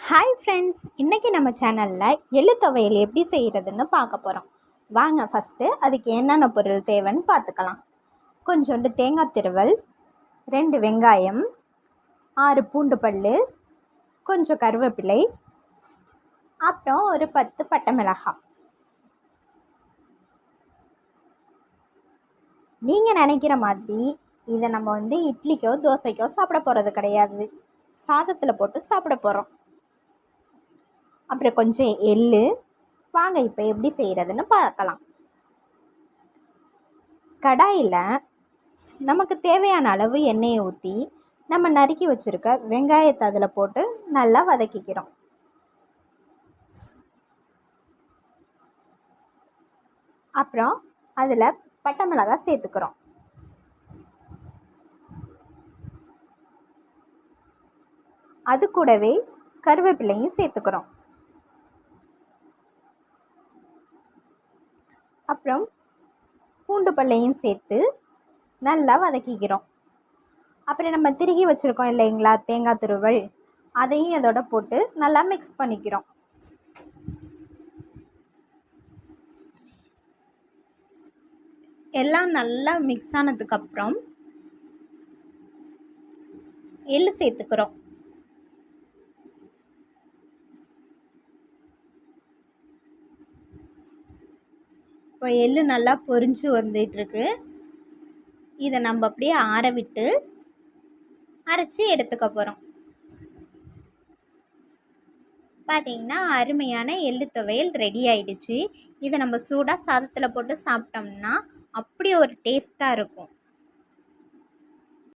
Hi friends, இன்றைக்கி நம்ம சேனலில் எள்ளு துவையல் எப்படி செய்கிறதுன்னு பார்க்க போகிறோம். வாங்க ஃபஸ்ட்டு அதுக்கு என்னென்ன பொருள் தேவைன்னு பார்த்துக்கலாம். கொஞ்சோண்டு தேங்காய் திருவல், 2 வெங்காயம், 6 பூண்டு பல், கொஞ்சம் கருவேப்பிலை, அப்புறம் ஒரு 10 பட்டை மிளகாய். நீங்கள் நினைக்கிற மாதிரி இதை நம்ம இட்லிக்கோ தோசைக்கோ சாப்பிட போகிறது கிடையாது. சாதத்தில் போட்டு சாப்பிட போகிறோம். அப்புறம் கொஞ்சம் எள்ளு. வாங்க இப்போ எப்படி செய்கிறதுன்னு பார்க்கலாம். கடாயில் நமக்கு தேவையான அளவு எண்ணெயை ஊற்றி நம்ம நறுக்கி வச்சுருக்க வெங்காயத்தை அதில் போட்டு நல்லா வதக்கிக்கிறோம். அப்புறம் அதில் பட்டை மிளகாய் சேர்த்துக்கிறோம். அது கூடவே கருவேப்பிலையும் சேர்த்துக்கிறோம். அப்புறம் பூண்டு பல்லையும் சேர்த்து நல்லா வதக்கிக்கிறோம். அப்புறம் நம்ம திருகி வச்சுருக்கோம் இல்லைங்களா தேங்காய் துருவல், அதையும் அதோட போட்டு நல்லா மிக்ஸ் பண்ணிக்கிறோம். எல்லாம் நல்லா மிக்ஸ் ஆனதுக்கப்புறம் எள்ளு சேர்த்துக்கிறோம். இப்போ எள்ளு நல்லா பொரிஞ்சு வந்துட்டுருக்கு. இதை நம்ம அப்படியே ஆற விட்டு அரைச்சி எடுத்துக்க போகிறோம். பார்த்திங்கன்னா அருமையான எள்ளு துவையல் ரெடி ஆகிடுச்சு. இதை நம்ம சூடாக சாதத்தில் போட்டு சாப்பிட்டோம்னா அப்படி ஒரு டேஸ்ட்டாக இருக்கும்.